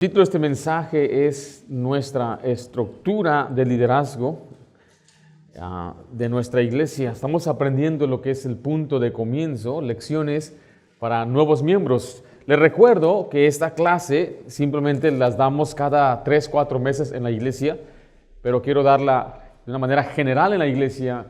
El título de este mensaje es nuestra estructura de liderazgo de nuestra iglesia. Estamos aprendiendo lo que es el punto de comienzo, lecciones para nuevos miembros. Les recuerdo que esta clase simplemente las damos cada 3-4 meses en la iglesia, pero quiero darla de una manera general en la iglesia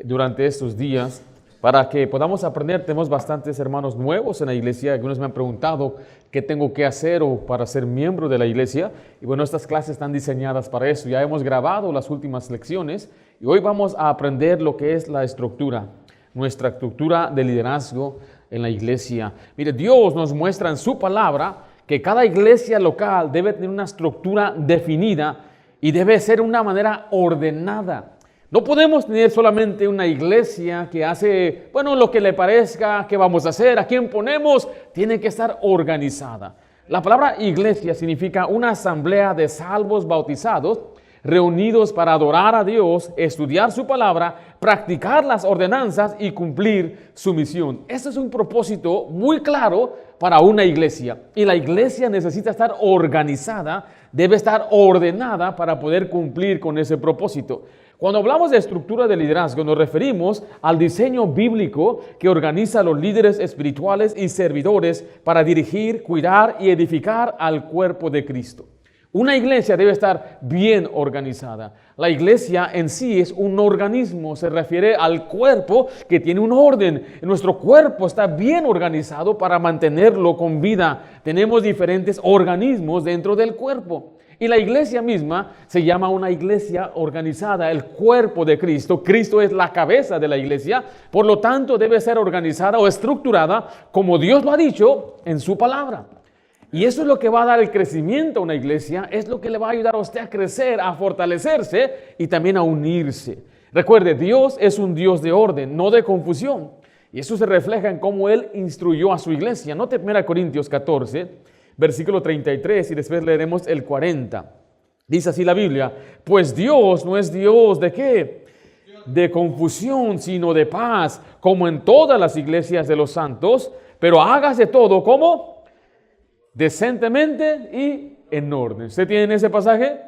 durante estos días para que podamos aprender. Tenemos bastantes hermanos nuevos en la iglesia. Algunos me han preguntado qué tengo que hacer para ser miembro de la iglesia. Y bueno, estas clases están diseñadas para eso. Ya hemos grabado las últimas lecciones y hoy vamos a aprender lo que es la estructura, nuestra estructura de liderazgo en la iglesia. Mire, Dios nos muestra en su palabra que cada iglesia local debe tener una estructura definida y debe ser de una manera ordenada. No podemos tener solamente una iglesia que hace, lo que le parezca, que vamos a hacer, a quién ponemos. Tiene que estar organizada. La palabra iglesia significa una asamblea de salvos bautizados, reunidos para adorar a Dios, estudiar su palabra, practicar las ordenanzas y cumplir su misión. Ese es un propósito muy claro para una iglesia. Y la iglesia necesita estar organizada, debe estar ordenada para poder cumplir con ese propósito. Cuando hablamos de estructura de liderazgo, nos referimos al diseño bíblico que organiza a los líderes espirituales y servidores para dirigir, cuidar y edificar al cuerpo de Cristo. Una iglesia debe estar bien organizada. La iglesia en sí es un organismo, se refiere al cuerpo que tiene un orden. Nuestro cuerpo está bien organizado para mantenerlo con vida. Tenemos diferentes organismos dentro del cuerpo. Y la iglesia misma se llama una iglesia organizada, el cuerpo de Cristo. Cristo es la cabeza de la iglesia, por lo tanto debe ser organizada o estructurada como Dios lo ha dicho en su palabra. Y eso es lo que va a dar el crecimiento a una iglesia, es lo que le va a ayudar a usted a crecer, a fortalecerse y también a unirse. Recuerde, Dios es un Dios de orden, no de confusión. Y eso se refleja en cómo Él instruyó a su iglesia. Note 1 Corintios 14. Versículo 33 y después leeremos el 40. Dice así la Biblia: pues Dios no es Dios ¿de qué? De confusión, sino de paz, como en todas las iglesias de los santos, pero hágase todo ¿cómo? Decentemente y en orden. ¿Usted tiene ese pasaje?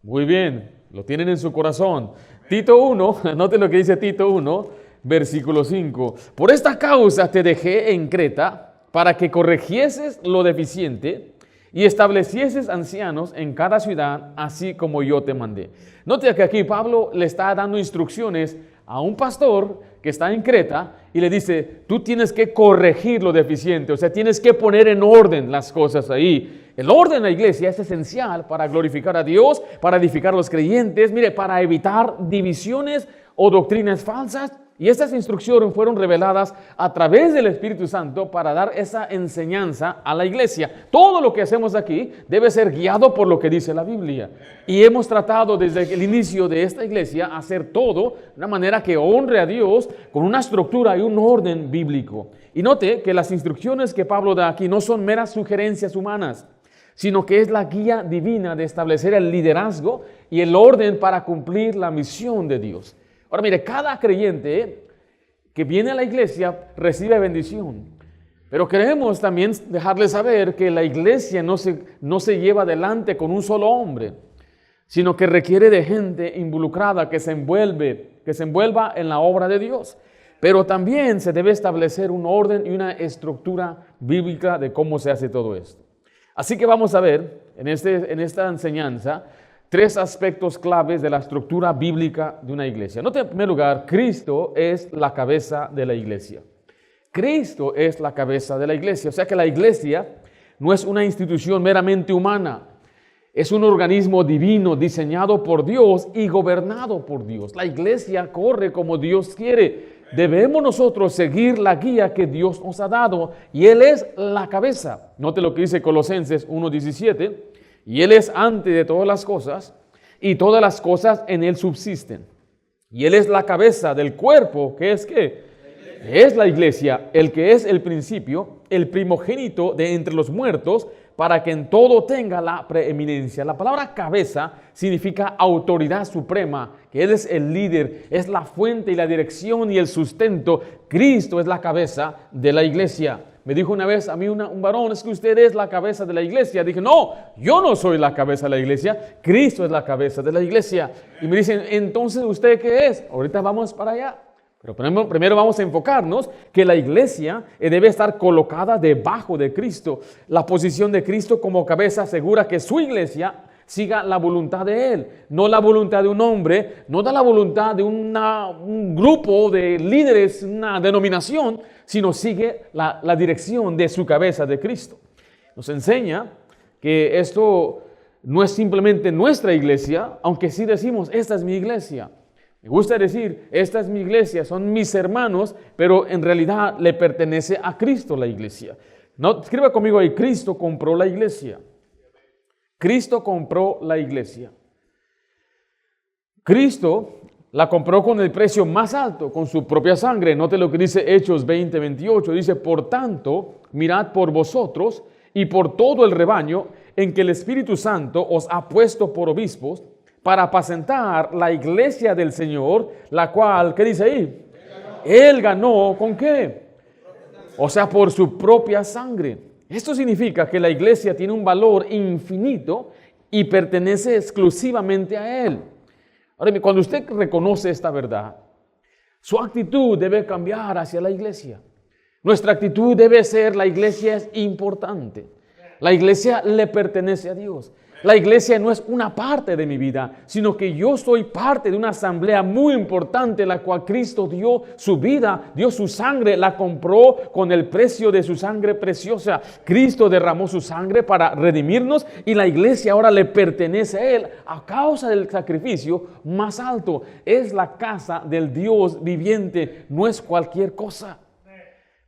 Muy bien, lo tienen en su corazón. Tito 1, note lo que dice Tito 1, versículo 5. Por esta causa te dejé en Creta, para que corrigieses lo deficiente y establecieses ancianos en cada ciudad, así como yo te mandé. Note que aquí Pablo le está dando instrucciones a un pastor que está en Creta y le dice: tú tienes que corregir lo deficiente, o sea, tienes que poner en orden las cosas ahí. El orden en la iglesia es esencial para glorificar a Dios, para edificar a los creyentes, para evitar divisiones o doctrinas falsas. Y estas instrucciones fueron reveladas a través del Espíritu Santo para dar esa enseñanza a la iglesia. Todo lo que hacemos aquí debe ser guiado por lo que dice la Biblia. Y hemos tratado desde el inicio de esta iglesia hacer todo de una manera que honre a Dios con una estructura y un orden bíblico. Y note que las instrucciones que Pablo da aquí no son meras sugerencias humanas, sino que es la guía divina de establecer el liderazgo y el orden para cumplir la misión de Dios. Ahora mire, cada creyente que viene a la iglesia recibe bendición, pero queremos también dejarles saber que la iglesia no se lleva adelante con un solo hombre, sino que requiere de gente involucrada que se envuelva en la obra de Dios. Pero también se debe establecer un orden y una estructura bíblica de cómo se hace todo esto. Así que vamos a ver en esta enseñanza 3 aspectos claves de la estructura bíblica de una iglesia. Note en primer lugar, Cristo es la cabeza de la iglesia. Cristo es la cabeza de la iglesia. O sea que la iglesia no es una institución meramente humana. Es un organismo divino diseñado por Dios y gobernado por Dios. La iglesia corre como Dios quiere. Debemos nosotros seguir la guía que Dios nos ha dado y Él es la cabeza. Note lo que dice Colosenses 1:17. Y Él es antes de todas las cosas, y todas las cosas en Él subsisten. Y Él es la cabeza del cuerpo, que es ¿qué? Es la iglesia, el que es el principio, el primogénito de entre los muertos, para que en todo tenga la preeminencia. La palabra cabeza significa autoridad suprema, que Él es el líder, es la fuente y la dirección y el sustento. Cristo es la cabeza de la iglesia. Me dijo una vez a mí un varón, es que usted es la cabeza de la iglesia. Dije, no, yo no soy la cabeza de la iglesia, Cristo es la cabeza de la iglesia. Y me dicen, entonces, ¿usted qué es? Ahorita vamos para allá. Pero primero vamos a enfocarnos que la iglesia debe estar colocada debajo de Cristo. La posición de Cristo como cabeza asegura que su iglesia siga la voluntad de Él, no la voluntad de un hombre, no da la voluntad de un grupo de líderes, una denominación, sino sigue la dirección de su cabeza, de Cristo. Nos enseña que esto no es simplemente nuestra iglesia, aunque sí decimos, esta es mi iglesia. Me gusta decir, esta es mi iglesia, son mis hermanos, pero en realidad le pertenece a Cristo la iglesia. No, escriba conmigo ahí, Cristo compró la iglesia. Cristo compró la iglesia. Cristo la compró con el precio más alto, con su propia sangre. Note lo que dice Hechos 20:28. Dice, por tanto, mirad por vosotros y por todo el rebaño en que el Espíritu Santo os ha puesto por obispos para apacentar la iglesia del Señor, la cual, ¿qué dice ahí? Él ganó, ¿con qué? O sea, por su propia sangre. Esto significa que la iglesia tiene un valor infinito y pertenece exclusivamente a Él. Ahora, cuando usted reconoce esta verdad, su actitud debe cambiar hacia la iglesia. Nuestra actitud debe ser, la iglesia es importante. La iglesia le pertenece a Dios. La iglesia no es una parte de mi vida, sino que yo soy parte de una asamblea muy importante en la cual Cristo dio su vida, dio su sangre, la compró con el precio de su sangre preciosa. Cristo derramó su sangre para redimirnos y la iglesia ahora le pertenece a Él a causa del sacrificio más alto. Es la casa del Dios viviente, no es cualquier cosa.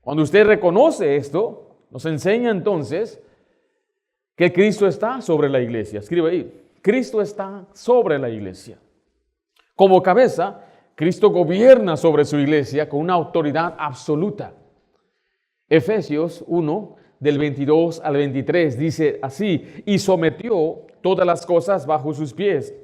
Cuando usted reconoce esto, nos enseña entonces que Cristo está sobre la iglesia. Escribe ahí, Cristo está sobre la iglesia. Como cabeza, Cristo gobierna sobre su iglesia con una autoridad absoluta. Efesios 1, del 22 al 23, dice así, y sometió todas las cosas bajo sus pies,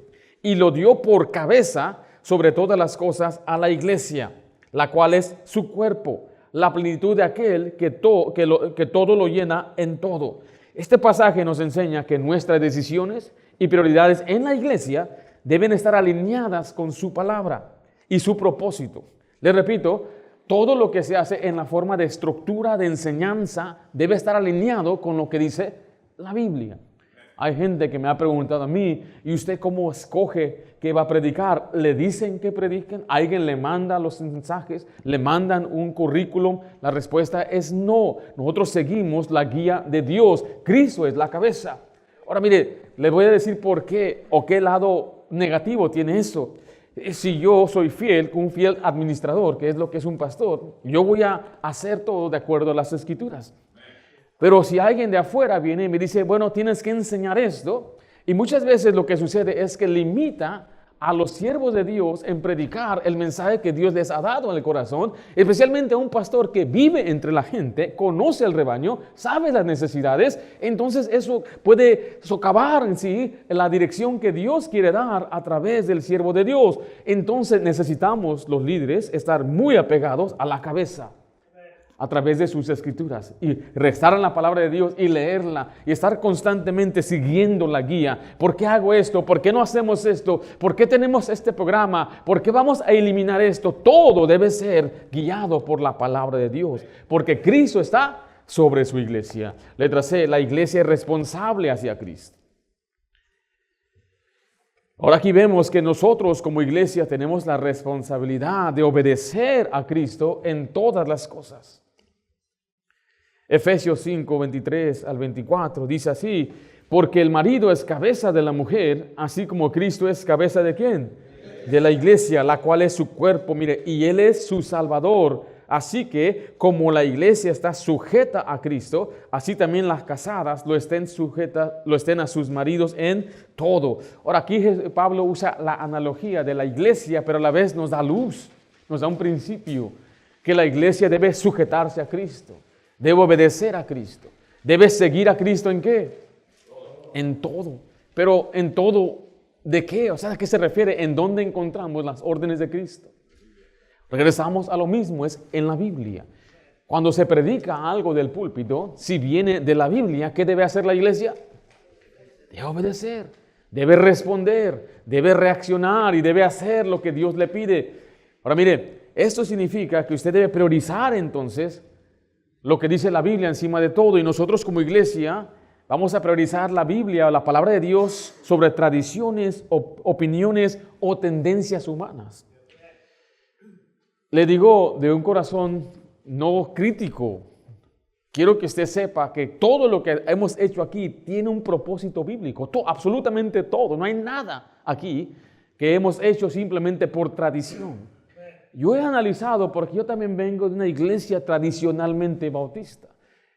y lo dio por cabeza sobre todas las cosas a la iglesia, la cual es su cuerpo, la plenitud de aquel que todo lo llena en todo. Este pasaje nos enseña que nuestras decisiones y prioridades en la iglesia deben estar alineadas con su palabra y su propósito. Les repito, todo lo que se hace en la forma de estructura de enseñanza debe estar alineado con lo que dice la Biblia. Hay gente que me ha preguntado a mí, ¿y usted cómo escoge qué va a predicar? ¿Le dicen que prediquen? ¿Alguien le manda los mensajes? ¿Le mandan un currículum? La respuesta es no. Nosotros seguimos la guía de Dios. Cristo es la cabeza. Ahora mire, le voy a decir por qué o qué lado negativo tiene eso. Si yo soy fiel, un fiel administrador, que es lo que es un pastor, yo voy a hacer todo de acuerdo a las Escrituras. Pero si alguien de afuera viene y me dice, bueno, tienes que enseñar esto, y muchas veces lo que sucede es que limita a los siervos de Dios en predicar el mensaje que Dios les ha dado en el corazón, especialmente a un pastor que vive entre la gente, conoce el rebaño, sabe las necesidades, entonces eso puede socavar en sí la dirección que Dios quiere dar a través del siervo de Dios. Entonces necesitamos los líderes estar muy apegados a la cabeza, a través de sus escrituras y rezar en la palabra de Dios y leerla y estar constantemente siguiendo la guía. ¿Por qué hago esto? ¿Por qué no hacemos esto? ¿Por qué tenemos este programa? ¿Por qué vamos a eliminar esto? Todo debe ser guiado por la palabra de Dios, porque Cristo está sobre su iglesia. Letra C, la iglesia es responsable hacia Cristo. Ahora aquí vemos que nosotros como iglesia tenemos la responsabilidad de obedecer a Cristo en todas las cosas. Efesios 5, 23 al 24 dice así, porque el marido es cabeza de la mujer, así como Cristo es cabeza ¿de quién? De la iglesia, la cual es su cuerpo, mire, y Él es su Salvador. Así que como la iglesia está sujeta a Cristo, así también las casadas lo estén a sus maridos en todo. Ahora aquí Pablo usa la analogía de la iglesia, pero a la vez nos da luz, nos da un principio, que la iglesia debe sujetarse a Cristo. Debe obedecer a Cristo. Debe seguir a Cristo ¿en qué? En todo. Pero ¿en todo de qué? O sea, ¿a qué se refiere? ¿En dónde encontramos las órdenes de Cristo? Regresamos a lo mismo, es en la Biblia. Cuando se predica algo del púlpito, si viene de la Biblia, ¿qué debe hacer la iglesia? Debe obedecer, debe responder, debe reaccionar y debe hacer lo que Dios le pide. Ahora mire, esto significa que usted debe priorizar entonces lo que dice la Biblia encima de todo, y nosotros como iglesia vamos a priorizar la Biblia, la palabra de Dios, sobre tradiciones, opiniones o tendencias humanas. Le digo de un corazón no crítico, quiero que usted sepa que todo lo que hemos hecho aquí tiene un propósito bíblico, absolutamente todo, no hay nada aquí que hemos hecho simplemente por tradición. Yo he analizado, porque yo también vengo de una iglesia tradicionalmente bautista,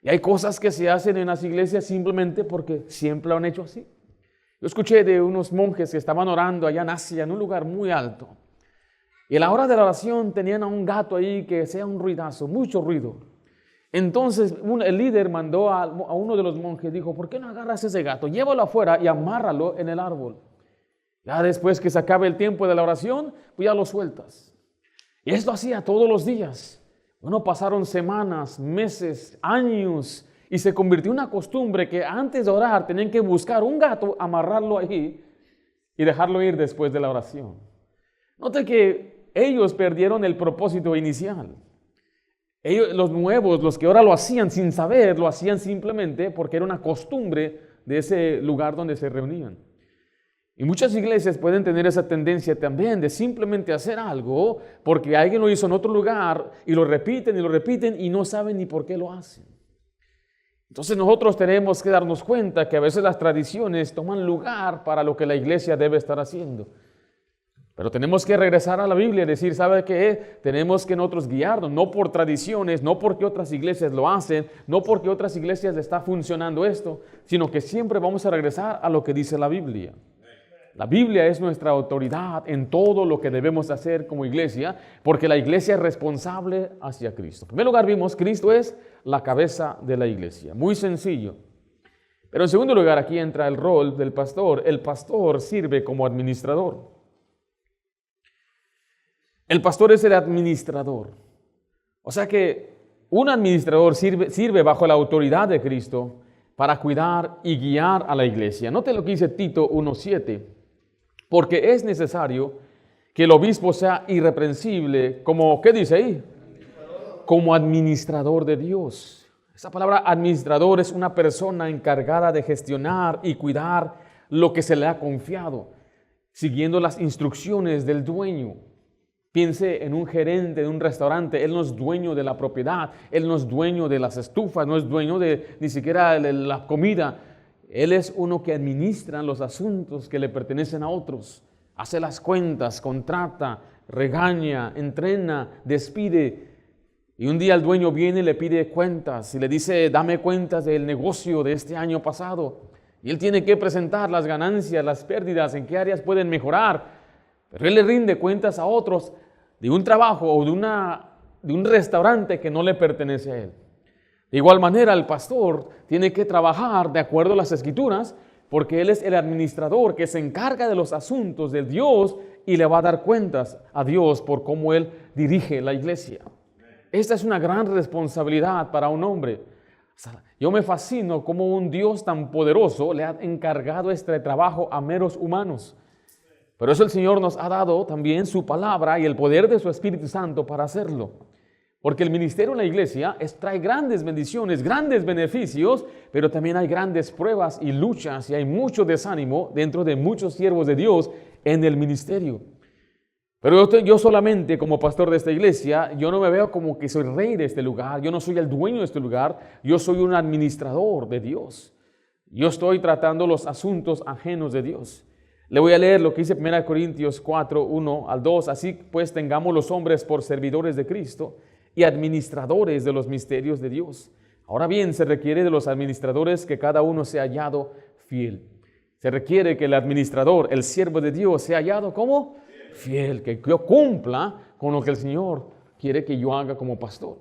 y hay cosas que se hacen en las iglesias simplemente porque siempre lo han hecho así. Yo escuché de unos monjes que estaban orando allá en Asia, en un lugar muy alto, y a la hora de la oración tenían a un gato ahí que hacía un ruidazo, mucho ruido. Entonces el líder mandó a uno de los monjes, dijo, ¿por qué no agarras ese gato? Llévalo afuera y amárralo en el árbol. Ya después que se acabe el tiempo de la oración, pues ya lo sueltas. Y esto hacía todos los días. Bueno, pasaron semanas, meses, años, y se convirtió en una costumbre que antes de orar tenían que buscar un gato, amarrarlo ahí y dejarlo ir después de la oración. Note que ellos perdieron el propósito inicial. Ellos, los nuevos, los que ahora lo hacían sin saber, lo hacían simplemente porque era una costumbre de ese lugar donde se reunían. Y muchas iglesias pueden tener esa tendencia también de simplemente hacer algo porque alguien lo hizo en otro lugar y lo repiten y no saben ni por qué lo hacen. Entonces nosotros tenemos que darnos cuenta que a veces las tradiciones toman lugar para lo que la iglesia debe estar haciendo. Pero tenemos que regresar a la Biblia y decir, ¿sabe qué? Tenemos que nosotros guiarnos, no por tradiciones, no porque otras iglesias lo hacen, no porque otras iglesias está funcionando esto, sino que siempre vamos a regresar a lo que dice la Biblia. La Biblia es nuestra autoridad en todo lo que debemos hacer como iglesia, porque la iglesia es responsable hacia Cristo. En primer lugar vimos, Cristo es la cabeza de la iglesia. Muy sencillo. Pero en segundo lugar, aquí entra el rol del pastor. El pastor sirve como administrador. El pastor es el administrador. O sea que un administrador sirve bajo la autoridad de Cristo para cuidar y guiar a la iglesia. Note lo que dice Tito 1:7. Porque es necesario que el obispo sea irreprensible, como, ¿qué dice ahí? Como administrador de Dios. Esa palabra administrador es una persona encargada de gestionar y cuidar lo que se le ha confiado, siguiendo las instrucciones del dueño. Piense en un gerente de un restaurante, él no es dueño de la propiedad, él no es dueño de las estufas, no es dueño de ni siquiera de la comida. Él es uno que administra los asuntos que le pertenecen a otros, hace las cuentas, contrata, regaña, entrena, despide. Y un día el dueño viene y le pide cuentas y le dice, dame cuentas del negocio de este año pasado. Y él tiene que presentar las ganancias, las pérdidas, en qué áreas pueden mejorar. Pero él le rinde cuentas a otros de un trabajo o de un restaurante que no le pertenece a él. De igual manera, el pastor tiene que trabajar de acuerdo a las Escrituras, porque él es el administrador que se encarga de los asuntos de Dios y le va a dar cuentas a Dios por cómo él dirige la iglesia. Esta es una gran responsabilidad para un hombre. Yo me fascino cómo un Dios tan poderoso le ha encargado este trabajo a meros humanos. Pero eso el Señor nos ha dado también su palabra y el poder de su Espíritu Santo para hacerlo. Porque el ministerio en la iglesia trae grandes bendiciones, grandes beneficios, pero también hay grandes pruebas y luchas y hay mucho desánimo dentro de muchos siervos de Dios en el ministerio. Pero yo solamente como pastor de esta iglesia, yo no me veo como que soy rey de este lugar, yo no soy el dueño de este lugar, yo soy un administrador de Dios. Yo estoy tratando los asuntos ajenos de Dios. Le voy a leer lo que dice 1 Corintios 4, 1 al 2. Así pues tengamos los hombres por servidores de Cristo y administradores de los misterios de Dios. Ahora bien, se requiere de los administradores que cada uno sea hallado fiel. Se requiere que el administrador, el siervo de Dios, sea hallado como fiel, que yo cumpla con lo que el Señor quiere que yo haga como pastor.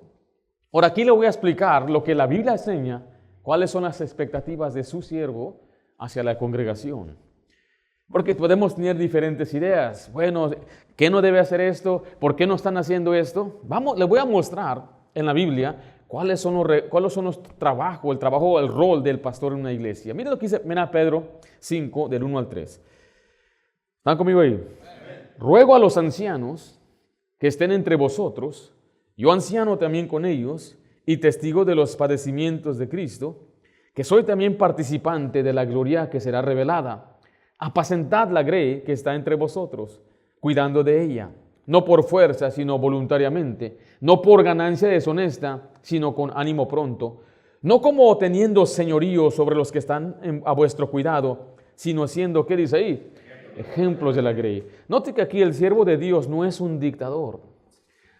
Ahora aquí le voy a explicar lo que la Biblia enseña, cuáles son las expectativas de su siervo hacia la congregación. Porque podemos tener diferentes ideas. Bueno, ¿qué no debe hacer esto? ¿Por qué no están haciendo esto? Les voy a mostrar en la Biblia ¿Cuáles son los trabajos, el rol del pastor en una iglesia? Mira lo que dice Pedro 5, del 1 al 3. ¿Están conmigo ahí? Ruego a los ancianos que estén entre vosotros, yo anciano también con ellos, y testigo de los padecimientos de Cristo, que soy también participante de la gloria que será revelada. Apacentad la grey que está entre vosotros, cuidando de ella, no por fuerza, sino voluntariamente, no por ganancia deshonesta, sino con ánimo pronto, no como teniendo señorío sobre los que están a vuestro cuidado, sino siendo, ¿qué dice ahí? Ejemplos de la grey. Note que aquí el siervo de Dios no es un dictador,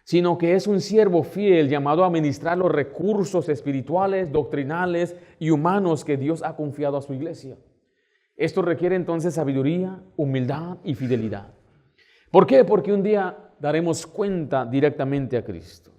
sino que es un siervo fiel llamado a administrar los recursos espirituales, doctrinales y humanos que Dios ha confiado a su iglesia. Esto requiere entonces sabiduría, humildad y fidelidad. ¿Por qué? Porque un día daremos cuenta directamente a Cristo.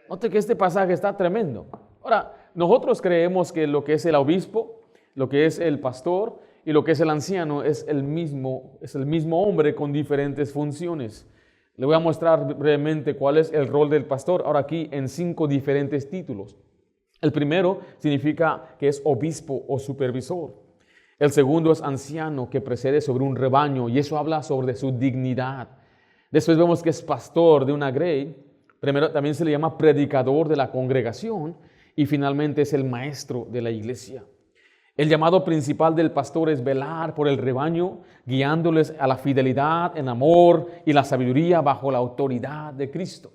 Note que este pasaje está tremendo. Ahora, nosotros creemos que lo que es el obispo, lo que es el pastor y lo que es el anciano es el mismo hombre con diferentes funciones. Le voy a mostrar brevemente cuál es el rol del pastor, ahora aquí en 5 diferentes títulos. El primero significa que es obispo o supervisor. El segundo es anciano, que precede sobre un rebaño, y eso habla sobre su dignidad. Después vemos que es pastor de una grey. Primero también se le llama predicador de la congregación, y finalmente es el maestro de la iglesia. El llamado principal del pastor es velar por el rebaño, guiándoles a la fidelidad, en amor y la sabiduría bajo la autoridad de Cristo.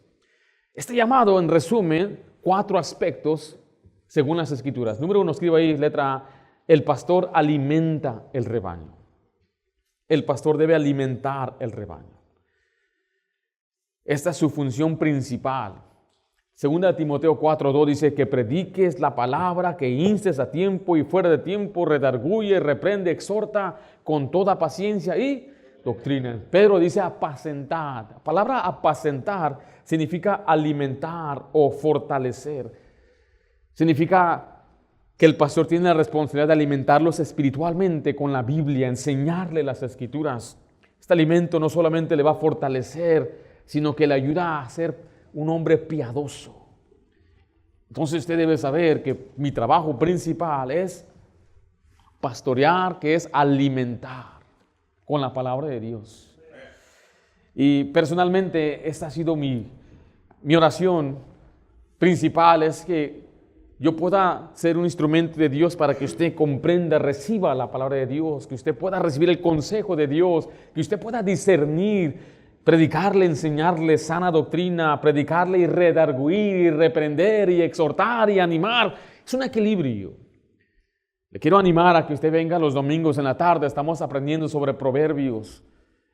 Este llamado, en resumen, 4 aspectos según las Escrituras. Número 1, escribo ahí, letra A. El pastor alimenta el rebaño. El pastor debe alimentar el rebaño. Esta es su función principal. Segunda Timoteo 4:2 dice que prediques la palabra, que instes a tiempo y fuera de tiempo, redarguye, reprende, exhorta con toda paciencia y doctrina. Pedro dice apacentar. La palabra apacentar significa alimentar o fortalecer. Significa que el pastor tiene la responsabilidad de alimentarlos espiritualmente con la Biblia, enseñarle las Escrituras. Este alimento no solamente le va a fortalecer, sino que le ayuda a ser un hombre piadoso. Entonces usted debe saber que mi trabajo principal es pastorear, que es alimentar con la palabra de Dios. Y personalmente esta ha sido mi oración principal, es que yo pueda ser un instrumento de Dios para que usted comprenda, reciba la palabra de Dios, que usted pueda recibir el consejo de Dios, que usted pueda discernir, predicarle, enseñarle sana doctrina, predicarle y redarguir, y reprender, y exhortar, y animar. Es un equilibrio. Le quiero animar a que usted venga los domingos en la tarde. Estamos aprendiendo sobre proverbios.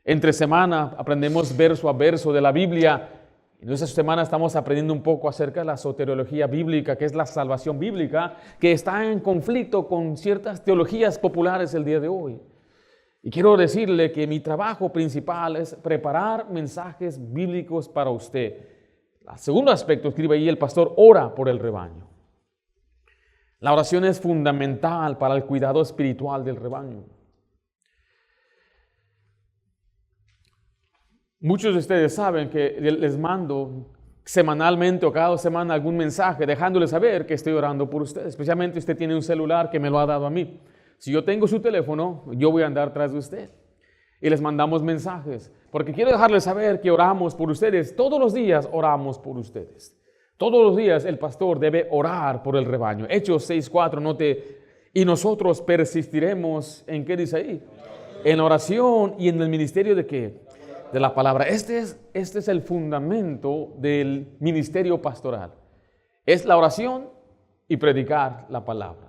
Entre semana aprendemos verso a verso de la Biblia. En esta semana estamos aprendiendo un poco acerca de la soteriología bíblica, que es la salvación bíblica, que está en conflicto con ciertas teologías populares el día de hoy. Y quiero decirle que mi trabajo principal es preparar mensajes bíblicos para usted. El segundo aspecto, escribe ahí, el pastor ora por el rebaño. La oración es fundamental para el cuidado espiritual del rebaño. Muchos de ustedes saben que les mando semanalmente o cada semana algún mensaje dejándoles saber que estoy orando por ustedes. Especialmente usted tiene un celular que me lo ha dado a mí. Si yo tengo su teléfono, yo voy a andar tras de usted. Y les mandamos mensajes. Porque quiero dejarles saber que oramos por ustedes. Todos los días oramos por ustedes. Todos los días el pastor debe orar por el rebaño. Hechos 6:4, note, y nosotros persistiremos, ¿en qué dice ahí? En la oración y en el ministerio de ¿qué? De la palabra. Este es el fundamento del ministerio pastoral. Es la oración y predicar la palabra.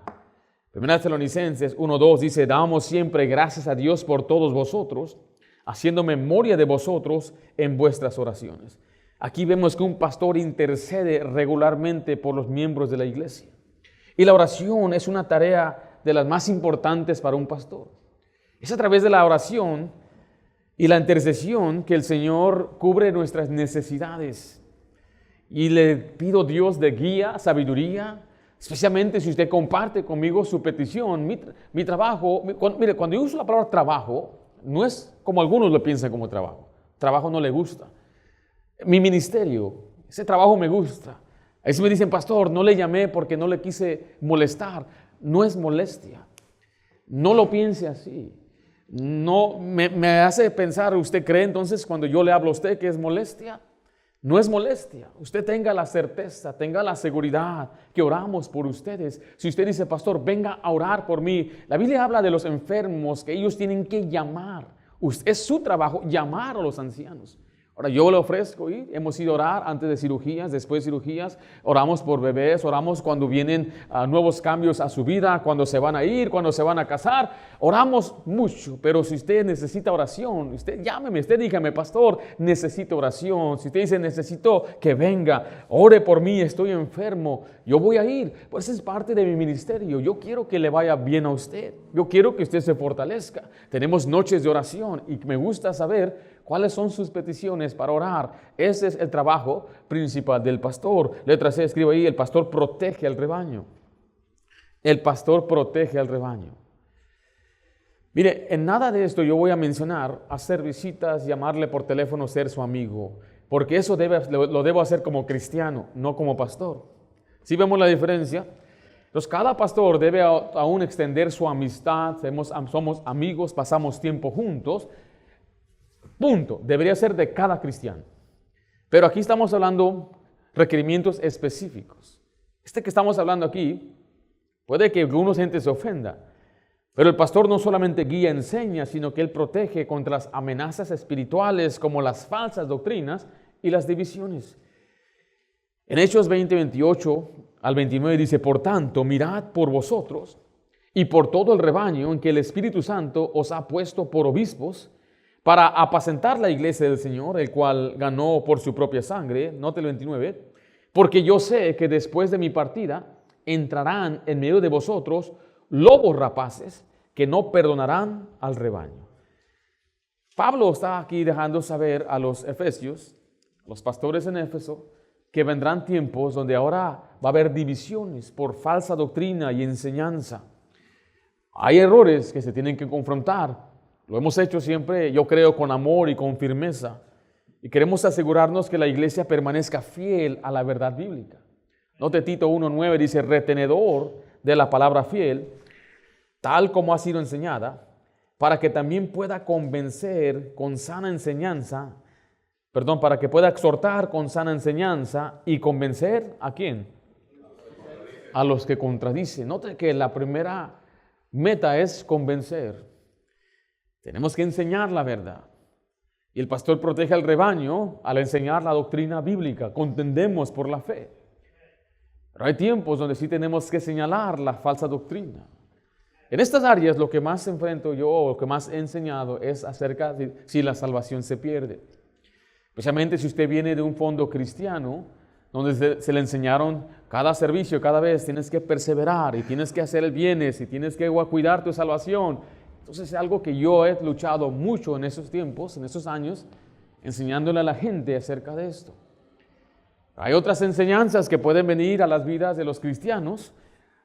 Primera Tesalonicenses 1:2 dice, damos siempre gracias a Dios por todos vosotros, haciendo memoria de vosotros en vuestras oraciones. Aquí vemos que un pastor intercede regularmente por los miembros de la iglesia. Y la oración es una tarea de las más importantes para un pastor. Es a través de la oración y la intercesión que el Señor cubre nuestras necesidades. Y le pido a Dios de guía, sabiduría, especialmente si usted comparte conmigo su petición. Mi trabajo, mire, cuando yo uso la palabra trabajo, no es como algunos lo piensan como trabajo. Trabajo no le gusta. Mi ministerio, ese trabajo me gusta. A veces me dicen, pastor, no le llamé porque no le quise molestar. No es molestia. No lo piense así. No me hace pensar, ¿usted cree entonces cuando yo le hablo a usted que es molestia? No es molestia. Usted tenga la certeza, tenga la seguridad que oramos por ustedes. Si usted dice, pastor, venga a orar por mí. La Biblia habla de los enfermos que ellos tienen que llamar. Es su trabajo llamar a los ancianos. Ahora yo le ofrezco ir, hemos ido a orar antes de cirugías, después de cirugías, oramos por bebés, oramos cuando vienen nuevos cambios a su vida, cuando se van a ir, cuando se van a casar, oramos mucho, pero si usted necesita oración, usted llámeme, usted dígame, pastor, necesito oración. Si usted dice, necesito que venga, ore por mí, estoy enfermo, yo voy a ir, pues es parte de mi ministerio. Yo quiero que le vaya bien a usted, yo quiero que usted se fortalezca. Tenemos noches de oración y me gusta saber ¿cuáles son sus peticiones para orar? Ese es el trabajo principal del pastor. Letra C, escribo ahí, el pastor protege al rebaño. El pastor protege al rebaño. Mire, en nada de esto yo voy a mencionar hacer visitas, llamarle por teléfono, ser su amigo, porque eso lo debo hacer como cristiano, no como pastor. ¿Sí vemos la diferencia? Entonces, cada pastor debe aún extender su amistad, somos amigos, pasamos tiempo juntos. Punto. Debería ser de cada cristiano. Pero aquí estamos hablando requerimientos específicos. Que estamos hablando aquí, puede que algunos gente se ofenda, pero el pastor no solamente guía, enseña, sino que él protege contra las amenazas espirituales como las falsas doctrinas y las divisiones. En Hechos 20, 28 al 29 dice, por tanto, mirad por vosotros y por todo el rebaño en que el Espíritu Santo os ha puesto por obispos, para apacentar la iglesia del Señor, el cual ganó por su propia sangre. Note el 29. Porque yo sé que después de mi partida entrarán en medio de vosotros lobos rapaces que no perdonarán al rebaño. Pablo está aquí dejando saber a los efesios, los pastores en Éfeso, que vendrán tiempos donde ahora va a haber divisiones por falsa doctrina y enseñanza. Hay errores que se tienen que confrontar. Lo hemos hecho siempre, yo creo, con amor y con firmeza. Y queremos asegurarnos que la iglesia permanezca fiel a la verdad bíblica. Note Tito 1:9 dice, retenedor de la palabra fiel, tal como ha sido enseñada, para que también pueda convencer con sana enseñanza, para que pueda exhortar con sana enseñanza y convencer ¿a quién? A los que contradicen. Note que la primera meta es convencer. Tenemos que enseñar la verdad. Y el pastor protege al rebaño al enseñar la doctrina bíblica. Contendemos por la fe. Pero hay tiempos donde sí tenemos que señalar la falsa doctrina. En estas áreas lo que más enfrento yo, lo que más he enseñado es acerca de si la salvación se pierde. Especialmente si usted viene de un fondo cristiano, donde se le enseñaron cada servicio, cada vez tienes que perseverar y tienes que hacer el bien y tienes que cuidar tu salvación. Entonces es algo que yo he luchado mucho en esos tiempos, en esos años, enseñándole a la gente acerca de esto. Hay otras enseñanzas que pueden venir a las vidas de los cristianos,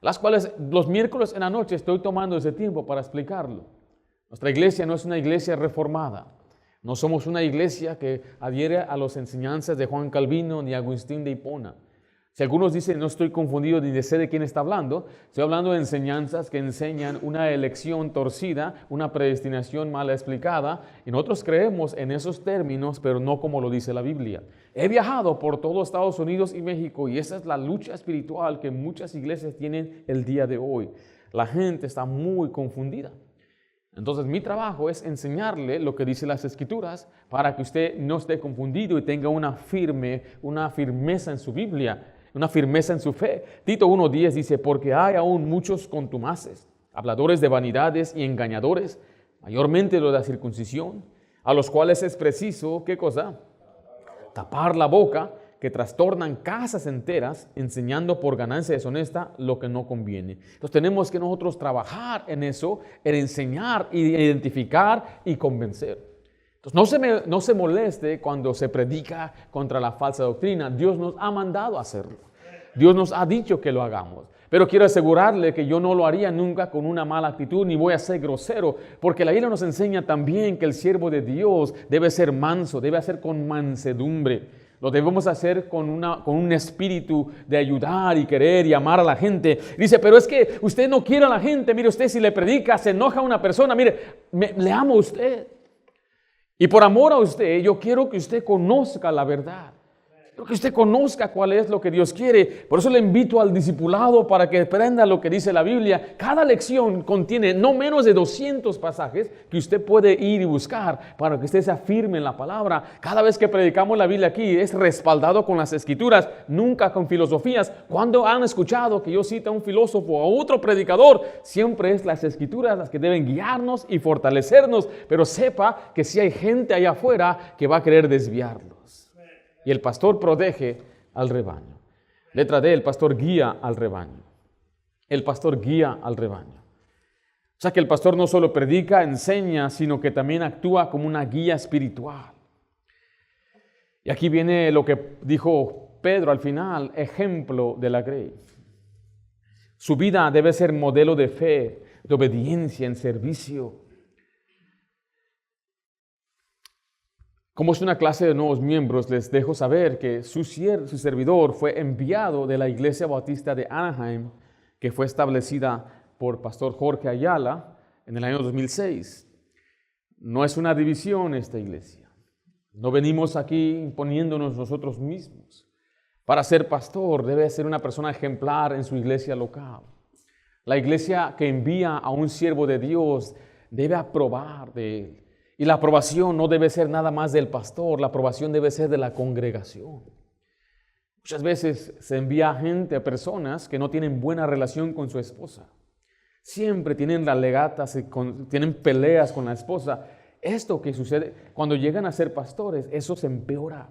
las cuales los miércoles en la noche estoy tomando ese tiempo para explicarlo. Nuestra iglesia no es una iglesia reformada. No somos una iglesia que adhiere a las enseñanzas de Juan Calvino ni Agustín de Hipona. Si algunos dicen, no estoy confundido ni sé de quién está hablando, estoy hablando de enseñanzas que enseñan una elección torcida, una predestinación mal explicada, y nosotros creemos en esos términos, pero no como lo dice la Biblia. He viajado por todo Estados Unidos y México, y esa es la lucha espiritual que muchas iglesias tienen el día de hoy. La gente está muy confundida. Entonces mi trabajo es enseñarle lo que dicen las Escrituras para que usted no esté confundido y tenga una firmeza en su Biblia, una firmeza en su fe. Tito 1:10 dice, porque hay aún muchos contumaces, habladores de vanidades y engañadores, mayormente lo de la circuncisión, a los cuales es preciso, ¿qué cosa? Tapar la boca, que trastornan casas enteras, enseñando por ganancia deshonesta lo que no conviene. Entonces tenemos que nosotros trabajar en eso, en enseñar, identificar y convencer. Entonces no se moleste cuando se predica contra la falsa doctrina. Dios nos ha mandado a hacerlo. Dios nos ha dicho que lo hagamos. Pero quiero asegurarle que yo no lo haría nunca con una mala actitud, ni voy a ser grosero, porque la Biblia nos enseña también que el siervo de Dios debe ser manso, debe hacer con mansedumbre. Lo debemos hacer con un espíritu de ayudar y querer y amar a la gente. Dice, pero es que usted no quiere a la gente. Mire, usted si le predica, se enoja a una persona. Mire, le amo a usted. Y por amor a usted, yo quiero que usted conozca la verdad. Quiero que usted conozca cuál es lo que Dios quiere. Por eso le invito al discipulado para que aprenda lo que dice la Biblia. Cada lección contiene no menos de 200 pasajes que usted puede ir y buscar para que usted se afirme en la palabra. Cada vez que predicamos la Biblia aquí es respaldado con las Escrituras, nunca con filosofías. Cuando han escuchado que yo cite a un filósofo o a otro predicador, siempre es las Escrituras las que deben guiarnos y fortalecernos. Pero sepa que si hay gente allá afuera que va a querer desviarlos. Y el pastor protege al rebaño. Letra D, el pastor guía al rebaño. El pastor guía al rebaño. O sea que el pastor no solo predica, enseña, sino que también actúa como una guía espiritual. Y aquí viene lo que dijo Pedro al final, ejemplo de la grey. Su vida debe ser modelo de fe, de obediencia, en servicio. Como es una clase de nuevos miembros, les dejo saber que su servidor fue enviado de la Iglesia Bautista de Anaheim, que fue establecida por Pastor Jorge Ayala en el año 2006. No es una división esta iglesia. No venimos aquí imponiéndonos nosotros mismos. Para ser pastor debe ser una persona ejemplar en su iglesia local. La iglesia que envía a un siervo de Dios debe aprobar de él. Y la aprobación no debe ser nada más del pastor, la aprobación debe ser de la congregación. Muchas veces se envía a personas que no tienen buena relación con su esposa. Siempre tienen alegatas, tienen peleas con la esposa. Esto que sucede cuando llegan a ser pastores, eso se empeora.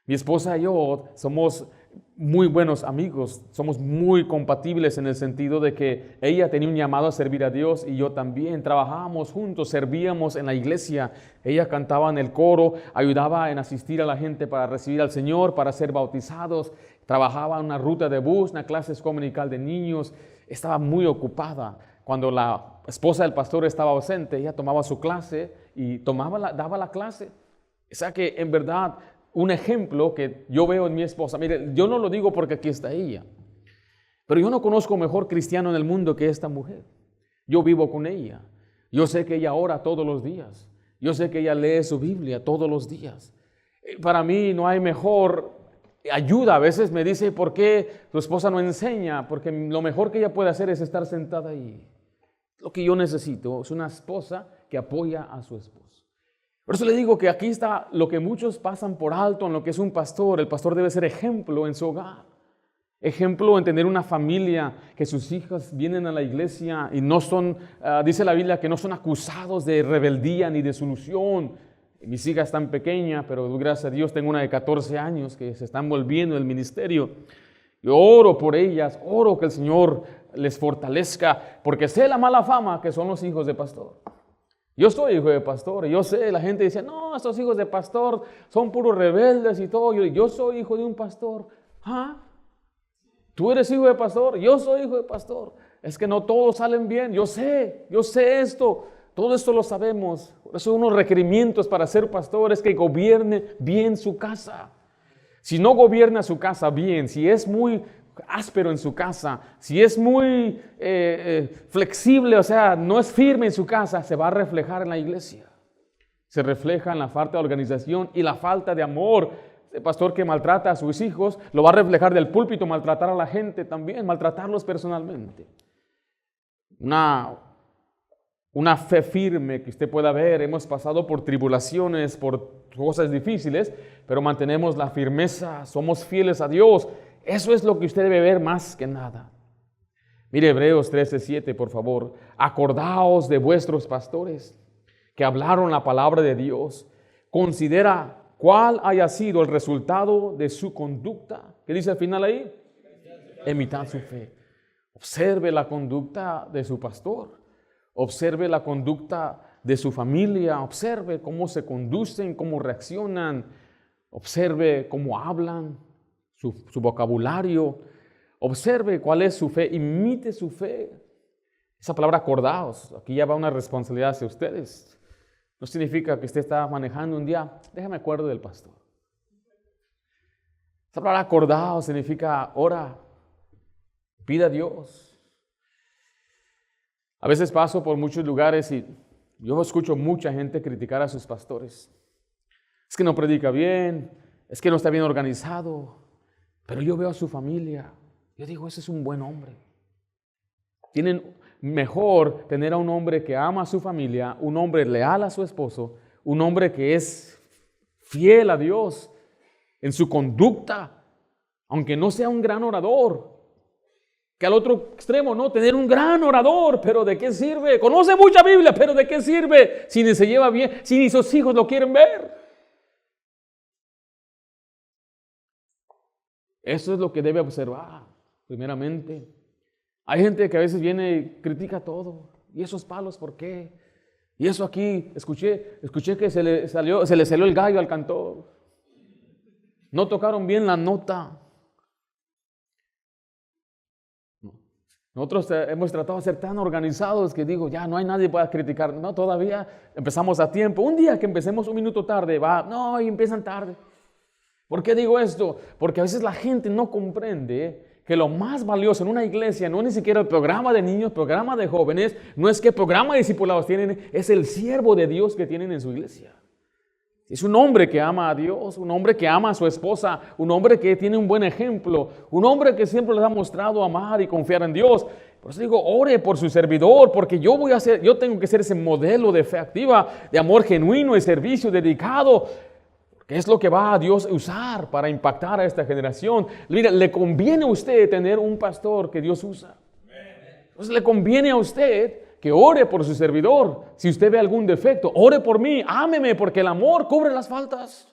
Mi esposa y yo somos muy buenos amigos, somos muy compatibles en el sentido de que ella tenía un llamado a servir a Dios y yo también. Trabajábamos juntos, servíamos en la iglesia. Ella cantaba en el coro, ayudaba en asistir a la gente para recibir al Señor, para ser bautizados. Trabajaba en una ruta de bus, una clase dominical de niños. Estaba muy ocupada. Cuando la esposa del pastor estaba ausente, ella tomaba su clase y daba la clase. O sea que en verdad, un ejemplo que yo veo en mi esposa, mire, yo no lo digo porque aquí está ella, pero yo no conozco mejor cristiano en el mundo que esta mujer. Yo vivo con ella. Yo sé que ella ora todos los días. Yo sé que ella lee su Biblia todos los días. Para mí no hay mejor ayuda. A veces me dice, ¿por qué tu esposa no enseña? Porque lo mejor que ella puede hacer es estar sentada ahí. Lo que yo necesito es una esposa que apoya a su esposo. Por eso le digo que aquí está lo que muchos pasan por alto en lo que es un pastor. El pastor debe ser ejemplo en su hogar. Ejemplo en tener una familia, que sus hijas vienen a la iglesia y no son, dice la Biblia, que no son acusados de rebeldía ni de solución. Mis hijas están pequeñas, pero gracias a Dios tengo una de 14 años que se están volviendo en el ministerio. Yo oro por ellas, oro que el Señor les fortalezca, porque sé la mala fama que son los hijos de pastor. Yo soy hijo de pastor y yo sé, la gente dice, no, estos hijos de pastor son puros rebeldes y todo. Yo soy hijo de un pastor. ¿Ah? ¿Tú eres hijo de pastor? Yo soy hijo de pastor. Es que no todos salen bien. Yo sé esto. Todo esto lo sabemos. Por eso unos requerimientos para ser pastor es que gobierne bien su casa. Si no gobierna su casa bien, si es muy áspero en su casa, si es muy flexible, o sea, no es firme en su casa, se va a reflejar en la iglesia. Se refleja en la falta de organización y la falta de amor. El pastor que maltrata a sus hijos lo va a reflejar del púlpito, maltratar a la gente también, maltratarlos personalmente. Una fe firme que usted pueda ver. Hemos pasado por tribulaciones, por cosas difíciles, pero mantenemos la firmeza, somos fieles a Dios. Eso es lo que usted debe ver más que nada. Mire Hebreos 13:7, por favor. Acordaos de vuestros pastores que hablaron la palabra de Dios. Considera cuál haya sido el resultado de su conducta. ¿Qué dice al final ahí? Imitad su fe. Observe la conducta de su pastor. Observe la conducta de su familia. Observe cómo se conducen, cómo reaccionan. Observe cómo hablan. Su vocabulario, observe cuál es su fe, imite su fe. Esa palabra acordaos, aquí ya va una responsabilidad hacia ustedes. No significa que usted está manejando un día, déjame acuerdo del pastor. Esa palabra acordado significa ora, pida a Dios. A veces paso por muchos lugares y yo escucho mucha gente criticar a sus pastores. Es que no predica bien, es que no está bien organizado, pero yo veo a su familia. Yo digo, ese es un buen hombre. Tienen mejor tener a un hombre que ama a su familia, un hombre leal a su esposo, un hombre que es fiel a Dios en su conducta, aunque no sea un gran orador, que al otro extremo, no, tener un gran orador, pero ¿de qué sirve? Conoce mucha Biblia, pero ¿de qué sirve si ni se lleva bien, si ni sus hijos lo quieren ver? Eso es lo que debe observar, primeramente. Hay gente que a veces viene y critica todo. ¿Y esos palos por qué? Y eso aquí, escuché que se le salió el gallo al cantor. No tocaron bien la nota. Nosotros hemos tratado de ser tan organizados que digo, ya no hay nadie para criticar. No, todavía empezamos a tiempo. Un día que empecemos un minuto tarde, y empiezan tarde. ¿Por qué digo esto? Porque a veces la gente no comprende que lo más valioso en una iglesia no es ni siquiera el programa de niños, programa de jóvenes, no es qué programa de discipulados tienen, es el siervo de Dios que tienen en su iglesia. Es un hombre que ama a Dios, un hombre que ama a su esposa, un hombre que tiene un buen ejemplo, un hombre que siempre les ha mostrado amar y confiar en Dios. Por eso digo, ore por su servidor, porque yo tengo que ser ese modelo de fe activa, de amor genuino y servicio dedicado, que es lo que va a Dios usar para impactar a esta generación. Mira, le conviene a usted tener un pastor que Dios usa. Entonces le conviene a usted que ore por su servidor. Si usted ve algún defecto, ore por mí, ámeme, porque el amor cubre las faltas.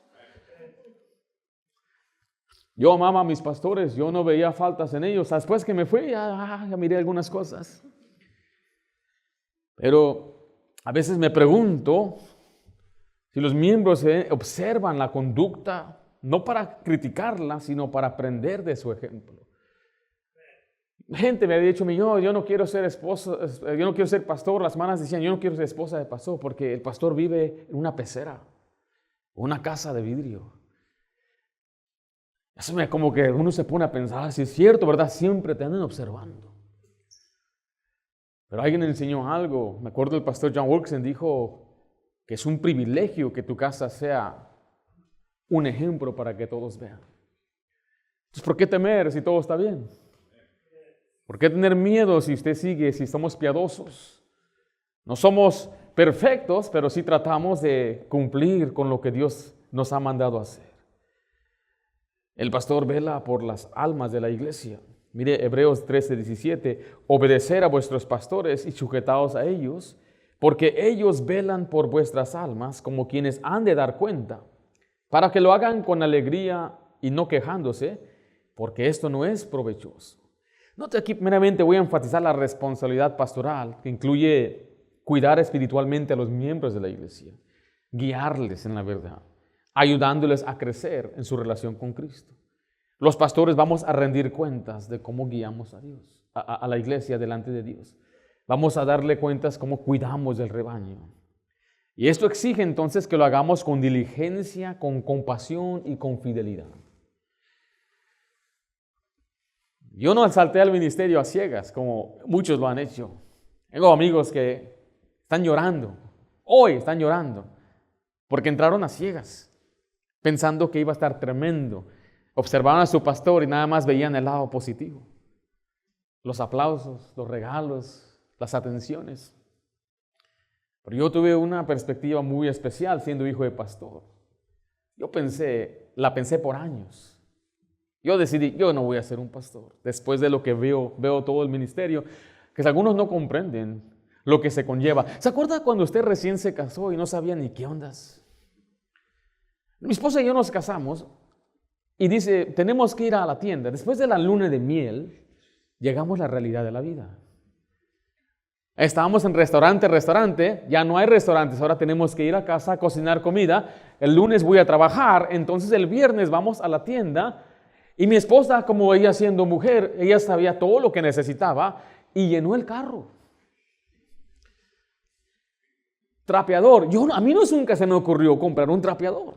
Yo amaba a mis pastores, yo no veía faltas en ellos. Después que me fui, ya miré algunas cosas. Pero a veces me pregunto si los miembros observan la conducta, no para criticarla, sino para aprender de su ejemplo. Gente me ha dicho, yo no quiero ser esposo, yo no quiero ser pastor. Las hermanas decían, yo no quiero ser esposa de pastor porque el pastor vive en una pecera, una casa de vidrio. Eso como que uno se pone a pensar, si es cierto, ¿verdad? Siempre te andan observando. Pero alguien enseñó algo. Me acuerdo el pastor John Wilkerson dijo que es un privilegio que tu casa sea un ejemplo para que todos vean. Entonces, ¿por qué temer si todo está bien? ¿Por qué tener miedo si usted sigue, si somos piadosos? No somos perfectos, pero sí tratamos de cumplir con lo que Dios nos ha mandado hacer. El pastor vela por las almas de la iglesia. Mire Hebreos 13:17, obedecer a vuestros pastores y sujetaos a ellos, porque ellos velan por vuestras almas como quienes han de dar cuenta, para que lo hagan con alegría y no quejándose, porque esto no es provechoso. Note aquí, meramente voy a enfatizar la responsabilidad pastoral, que incluye cuidar espiritualmente a los miembros de la iglesia, guiarles en la verdad, ayudándoles a crecer en su relación con Cristo. Los pastores vamos a rendir cuentas de cómo guiamos a Dios, a la iglesia delante de Dios. Vamos a darle cuentas cómo cuidamos del rebaño. Y esto exige entonces que lo hagamos con diligencia, con compasión y con fidelidad. Yo no salté al ministerio a ciegas, como muchos lo han hecho. Tengo amigos que están llorando, hoy están llorando, porque entraron a ciegas, pensando que iba a estar tremendo. Observaban a su pastor y nada más veían el lado positivo. Los aplausos, los regalos, las atenciones. Pero yo tuve una perspectiva muy especial siendo hijo de pastor. La pensé por años. Yo decidí, yo no voy a ser un pastor. Después de lo que veo todo el ministerio, que algunos no comprenden lo que se conlleva. ¿Se acuerda cuando usted recién se casó y no sabía ni qué ondas? Mi esposa y yo nos casamos y dice, tenemos que ir a la tienda. Después de la luna de miel, llegamos a la realidad de la vida. Estábamos en restaurante, ya no hay restaurantes, ahora tenemos que ir a casa a cocinar comida. El lunes voy a trabajar, entonces el viernes vamos a la tienda. Y mi esposa, como ella siendo mujer, ella sabía todo lo que necesitaba y llenó el carro. Trapeador. A mí nunca se me ocurrió comprar un trapeador.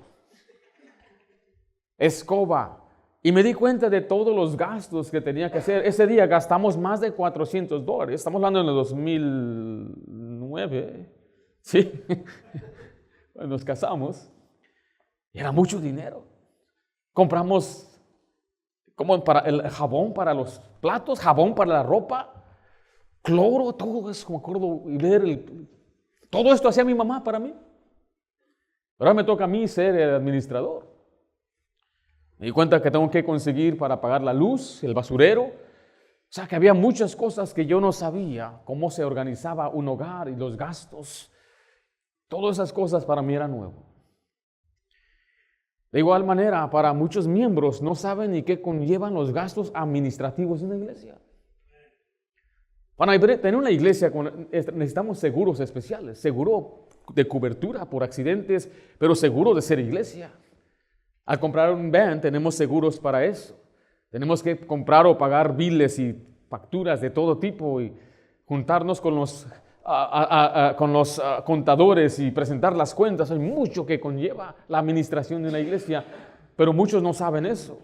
Escoba, Y me di cuenta de todos los gastos que tenía que hacer. Ese día gastamos más de $400. Estamos hablando en el 2009. Sí. Nos casamos. Y era mucho dinero. Compramos como para el jabón para los platos, jabón para la ropa, cloro, todo eso. Me acuerdo y ver todo esto hacía mi mamá para mí. Ahora me toca a mí ser el administrador. Me di cuenta que tengo que conseguir para pagar la luz, el basurero. O sea, que había muchas cosas que yo no sabía, cómo se organizaba un hogar y los gastos. Todas esas cosas para mí eran nuevo. De igual manera, para muchos miembros no saben ni qué conllevan los gastos administrativos en la iglesia. Para tener una iglesia necesitamos seguros especiales, seguro de cobertura por accidentes, pero seguro de ser iglesia. Al comprar un van tenemos seguros para eso. Tenemos que comprar o pagar biles y facturas de todo tipo y juntarnos con los contadores y presentar las cuentas. Hay mucho que conlleva la administración de una iglesia, pero muchos no saben eso.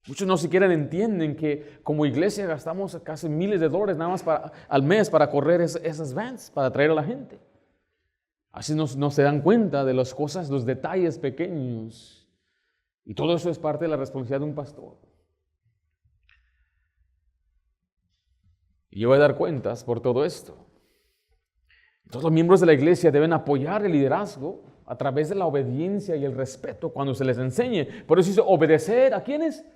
Muchos no siquiera entienden que como iglesia gastamos casi miles de dólares nada más al mes para correr esas vans, para traer a la gente. Así no se dan cuenta de las cosas, los detalles pequeños. Y todo eso es parte de la responsabilidad de un pastor. Y yo voy a dar cuentas por todo esto. Todos los miembros de la iglesia deben apoyar el liderazgo a través de la obediencia y el respeto cuando se les enseñe. Por eso dice obedecer ¿a quiénes?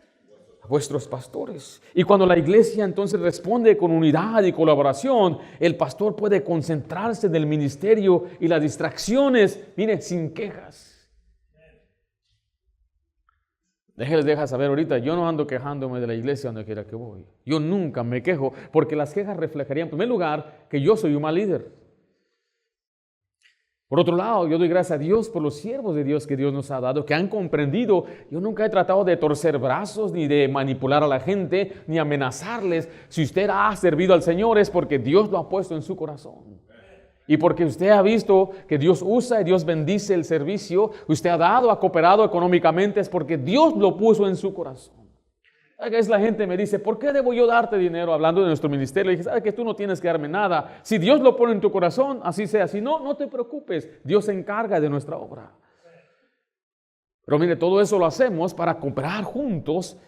A vuestros pastores. Y cuando la iglesia entonces responde con unidad y colaboración, el pastor puede concentrarse en el ministerio y las distracciones, mire, sin quejas. Les deja saber ahorita, yo no ando quejándome de la iglesia donde quiera que voy. Yo nunca me quejo, porque las quejas reflejarían, en primer lugar, que yo soy un mal líder. Por otro lado, yo doy gracias a Dios por los siervos de Dios que Dios nos ha dado, que han comprendido. Yo nunca he tratado de torcer brazos, ni de manipular a la gente, ni amenazarles. Si usted ha servido al Señor es porque Dios lo ha puesto en su corazón. Y porque usted ha visto que Dios usa y Dios bendice el servicio, usted ha dado, ha cooperado económicamente, es porque Dios lo puso en su corazón. A veces la gente me dice, ¿por qué debo yo darte dinero? Hablando de nuestro ministerio, le dije, ¿sabes que tú no tienes que darme nada? Si Dios lo pone en tu corazón, así sea. Si no, no te preocupes, Dios se encarga de nuestra obra. Pero mire, todo eso lo hacemos para cooperar juntos.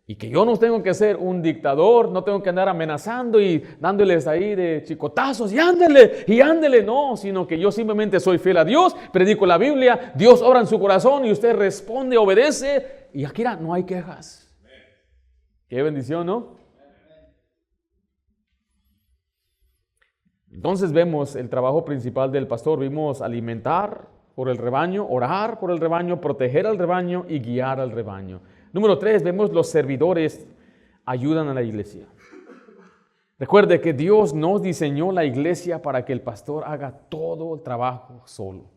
Y que yo no tengo que ser un dictador, no tengo que andar amenazando y dándoles ahí de chicotazos y ándele, no, sino que yo simplemente soy fiel a Dios, predico la Biblia, Dios obra en su corazón y usted responde, obedece y aquí no hay quejas. Qué bendición, ¿no? Entonces vemos el trabajo principal del pastor, vimos alimentar por el rebaño, orar por el rebaño, proteger al rebaño y guiar al rebaño. Número 3, vemos los servidores ayudan a la iglesia. Recuerde que Dios no diseñó la iglesia para que el pastor haga todo el trabajo solo.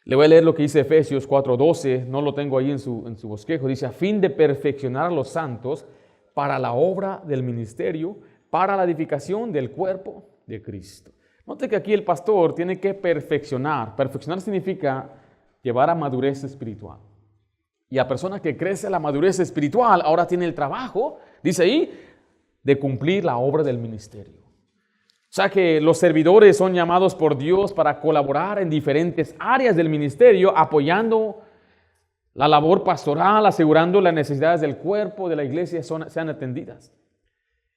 Le voy a leer lo que dice Efesios 4:12, no lo tengo ahí en su bosquejo. Dice, a fin de perfeccionar a los santos para la obra del ministerio, para la edificación del cuerpo de Cristo. Note que aquí el pastor tiene que perfeccionar. Perfeccionar significa llevar a madurez espiritual. Y la persona que crece a la madurez espiritual ahora tiene el trabajo, dice ahí, de cumplir la obra del ministerio. O sea que los servidores son llamados por Dios para colaborar en diferentes áreas del ministerio, apoyando la labor pastoral, asegurando las necesidades del cuerpo de la iglesia sean atendidas.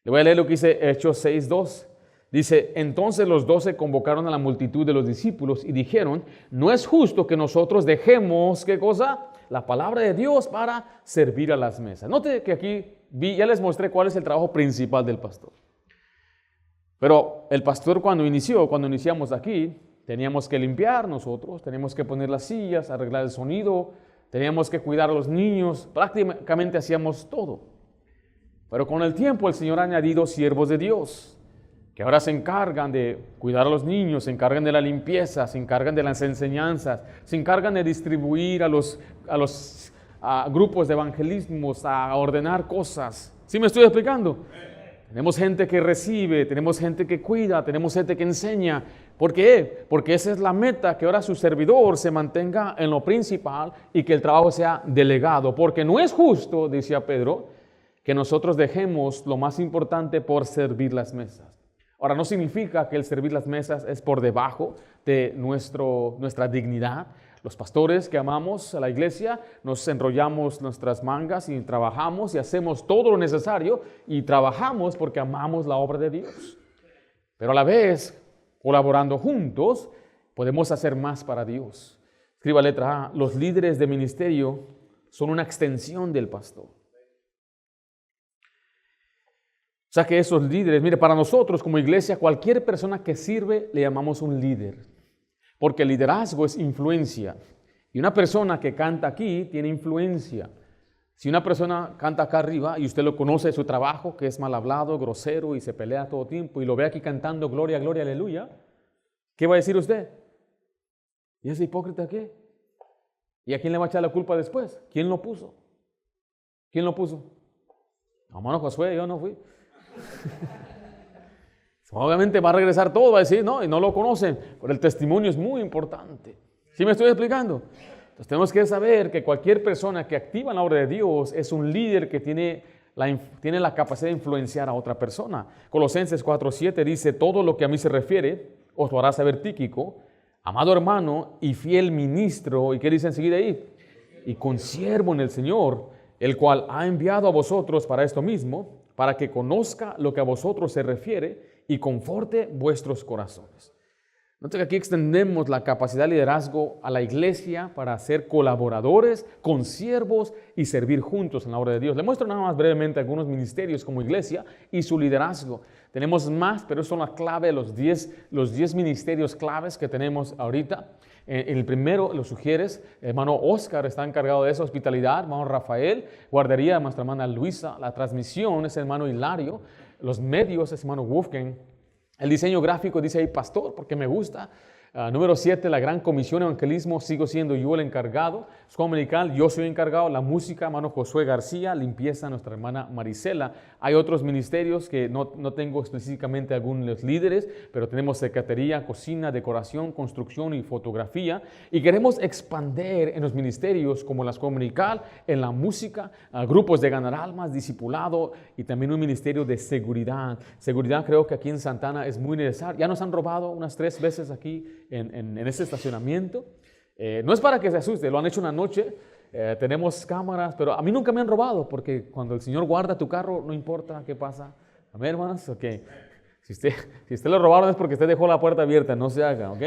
Le voy a leer lo que dice Hechos 6:2. Dice, entonces los 12 convocaron a la multitud de los discípulos y dijeron, no es justo que nosotros dejemos, ¿qué cosa? La palabra de Dios para servir a las mesas. Note que aquí ya les mostré cuál es el trabajo principal del pastor. Pero el pastor cuando iniciamos aquí, teníamos que limpiar nosotros, teníamos que poner las sillas, arreglar el sonido, teníamos que cuidar a los niños, prácticamente hacíamos todo. Pero con el tiempo el Señor ha añadido siervos de Dios, que ahora se encargan de cuidar a los niños, se encargan de la limpieza, se encargan de las enseñanzas, se encargan de distribuir a los grupos de evangelismos, a ordenar cosas. ¿Sí me estoy explicando? Tenemos gente que recibe, tenemos gente que cuida, tenemos gente que enseña, ¿Por qué? Porque esa es la meta, que ahora su servidor se mantenga en lo principal y que el trabajo sea delegado. Porque no es justo, decía Pedro, que nosotros dejemos lo más importante por servir las mesas. Ahora, no significa que el servir las mesas es por debajo de nuestra dignidad. Los pastores que amamos a la iglesia nos enrollamos nuestras mangas y trabajamos y hacemos todo lo necesario y trabajamos porque amamos la obra de Dios. Pero a la vez, colaborando juntos, podemos hacer más para Dios. Escriba letra A, los líderes de ministerio son una extensión del pastor. O sea que esos líderes, mire, para nosotros como iglesia, cualquier persona que sirve le llamamos un líder. Porque el liderazgo es influencia. Y una persona que canta aquí tiene influencia. Si una persona canta acá arriba y usted lo conoce de su trabajo, que es mal hablado, grosero y se pelea todo tiempo, y lo ve aquí cantando gloria, gloria, aleluya, ¿qué va a decir usted? ¿Y ese hipócrita qué? ¿Y a quién le va a echar la culpa después? ¿Quién lo puso? ¿Quién lo puso? Hermano Josué, yo no fui. Obviamente va a regresar todo, va a decir, no, y no lo conocen, pero el testimonio es muy importante. ¿Sí me estoy explicando? Entonces tenemos que saber que cualquier persona que activa en la obra de Dios es un líder que tiene la capacidad de influenciar a otra persona. Colosenses 4:7 dice, todo lo que a mí se refiere, os lo hará saber Tíquico, amado hermano y fiel ministro, ¿y qué dice enseguida ahí? Y consiervo en el Señor, el cual ha enviado a vosotros para esto mismo, para que conozca lo que a vosotros se refiere y conforte vuestros corazones. Note que aquí extendemos la capacidad de liderazgo a la iglesia para ser colaboradores, consiervos y servir juntos en la obra de Dios. Le muestro nada más brevemente algunos ministerios como iglesia y su liderazgo. Tenemos más, pero son la clave de los 10 ministerios claves que tenemos ahorita. El primero lo sugieres, hermano Oscar está encargado de esa hospitalidad, hermano Rafael, guardería de nuestra hermana Luisa, la transmisión es hermano Hilario, los medios es hermano Wolfgang, el diseño gráfico dice ahí pastor porque me gusta. Número 7, la gran comisión evangelismo, sigo siendo yo el encargado. Escuela dominical, yo soy encargado. La música, hermano Josué García. Limpieza, nuestra hermana Marisela. Hay otros ministerios que no tengo específicamente algunos líderes, pero tenemos secretaría, cocina, decoración, construcción y fotografía. Y queremos expandir en los ministerios como la escuela dominical, en la música, grupos de ganar almas, discipulado y también un ministerio de seguridad. Seguridad creo que aquí en Santana es muy necesario. Ya nos han robado unas 3 veces aquí en ese estacionamiento. No es para que se asuste, lo han hecho una noche, tenemos cámaras, pero a mí nunca me han robado, porque cuando el Señor guarda tu carro, no importa qué pasa. Amén, hermanos, ok. Si usted lo robaron es porque usted dejó la puerta abierta, no se haga, ok.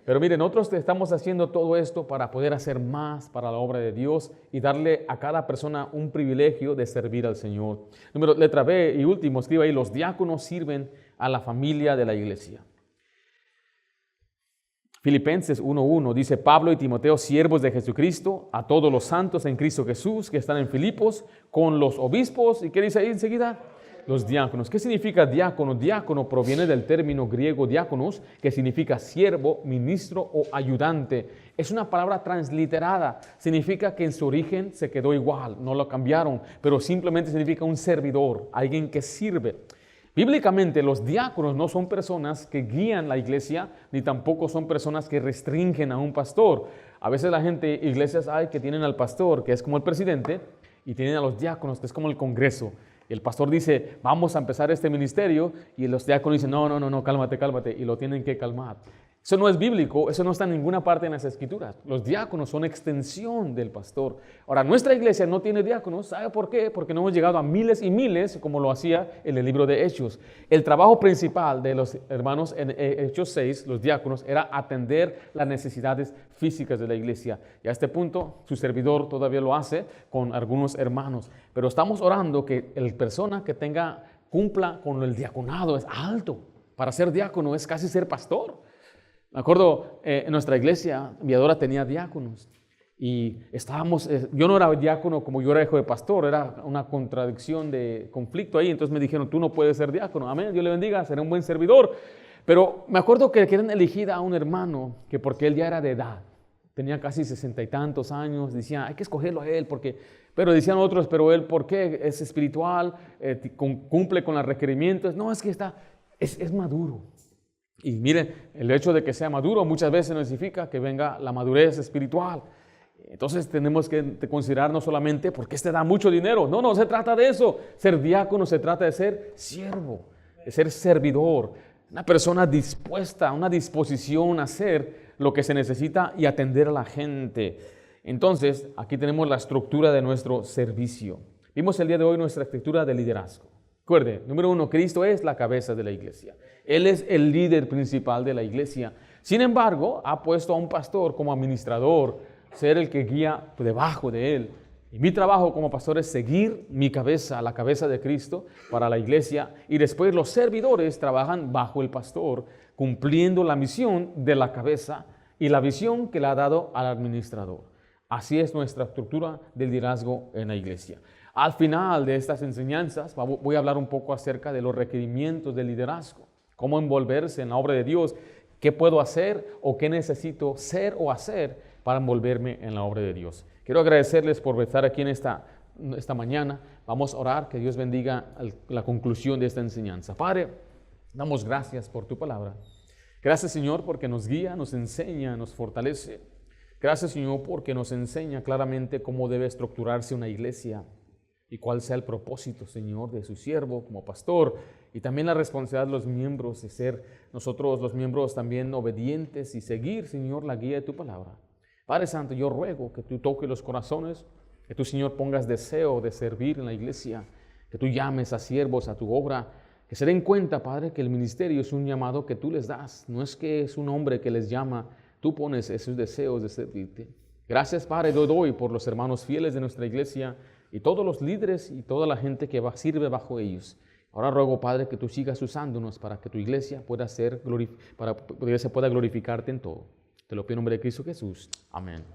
Pero miren, nosotros estamos haciendo todo esto para poder hacer más para la obra de Dios y darle a cada persona un privilegio de servir al Señor. Letra B y último, escriba ahí, los diáconos sirven a la familia de la iglesia. Filipenses 1:1 dice, Pablo y Timoteo, siervos de Jesucristo, a todos los santos en Cristo Jesús que están en Filipos, con los obispos, ¿y qué dice ahí enseguida? Los diáconos. ¿Qué significa diácono? Diácono proviene del término griego diáconos, que significa siervo, ministro o ayudante. Es una palabra transliterada, significa que en su origen se quedó igual, no lo cambiaron, pero simplemente significa un servidor, alguien que sirve. Bíblicamente, los diáconos no son personas que guían la iglesia, ni tampoco son personas que restringen a un pastor. A veces la gente, iglesias hay que tienen al pastor, que es como el presidente, y tienen a los diáconos, que es como el congreso. El pastor dice, vamos a empezar este ministerio, y los diáconos dicen, no, cálmate, y lo tienen que calmar. Eso no es bíblico, eso no está en ninguna parte en las Escrituras. Los diáconos son extensión del pastor. Ahora, nuestra iglesia no tiene diáconos. ¿Sabe por qué? Porque no hemos llegado a miles y miles, como lo hacía en el libro de Hechos. El trabajo principal de los hermanos en Hechos 6, los diáconos, era atender las necesidades físicas de la iglesia. Y a este punto, su servidor todavía lo hace con algunos hermanos. Pero estamos orando que el persona que cumpla con el diaconado es alto. Para ser diácono es casi ser pastor. Me acuerdo, en nuestra iglesia, Viadora tenía diáconos y yo no era diácono como yo era hijo de pastor, era una contradicción de conflicto ahí, entonces me dijeron, tú no puedes ser diácono, amén, Dios le bendiga, será un buen servidor. Pero me acuerdo que querían elegir a un hermano que porque él ya era de edad, tenía casi 60 y tantos años, decían, hay que escogerlo a él, pero decían otros, pero él, ¿por qué? Es espiritual, cumple con los requerimientos, no, es que es maduro. Y miren, el hecho de que sea maduro muchas veces no significa que venga la madurez espiritual. Entonces tenemos que considerar no solamente porque este da mucho dinero. No, no se trata de eso. Ser diácono se trata de ser siervo, de ser servidor. Una persona dispuesta, una disposición a hacer lo que se necesita y atender a la gente. Entonces, aquí tenemos la estructura de nuestro servicio. Vimos el día de hoy nuestra estructura de liderazgo. Recuerde, número 1, Cristo es la cabeza de la iglesia. Él es el líder principal de la iglesia. Sin embargo, ha puesto a un pastor como administrador, ser el que guía debajo de él. Y mi trabajo como pastor es seguir mi cabeza, la cabeza de Cristo para la iglesia. Y después los servidores trabajan bajo el pastor, cumpliendo la misión de la cabeza y la visión que le ha dado al administrador. Así es nuestra estructura de liderazgo en la iglesia. Al final de estas enseñanzas voy a hablar un poco acerca de los requerimientos del liderazgo, cómo envolverse en la obra de Dios, qué puedo hacer o qué necesito ser o hacer para envolverme en la obra de Dios. Quiero agradecerles por estar aquí en esta mañana. Vamos a orar, que Dios bendiga la conclusión de esta enseñanza. Padre, damos gracias por tu palabra. Gracias, Señor, porque nos guía, nos enseña, nos fortalece. Gracias, Señor, porque nos enseña claramente cómo debe estructurarse una iglesia y cuál sea el propósito, Señor, de su siervo como pastor, y también la responsabilidad de los miembros de ser nosotros los miembros también obedientes y seguir, Señor, la guía de tu palabra. Padre Santo, yo ruego que tú toques los corazones, que tú, Señor, pongas deseo de servir en la iglesia, que tú llames a siervos a tu obra, que se den cuenta, Padre, que el ministerio es un llamado que tú les das, no es que es un hombre que les llama, tú pones esos deseos de servirte. Gracias, Padre, doy por los hermanos fieles de nuestra iglesia y todos los líderes y toda la gente que sirve bajo ellos. Ahora ruego, Padre, que tú sigas usándonos para que tu iglesia pueda pueda glorificarte en todo. Te lo pido en nombre de Cristo Jesús. Amén.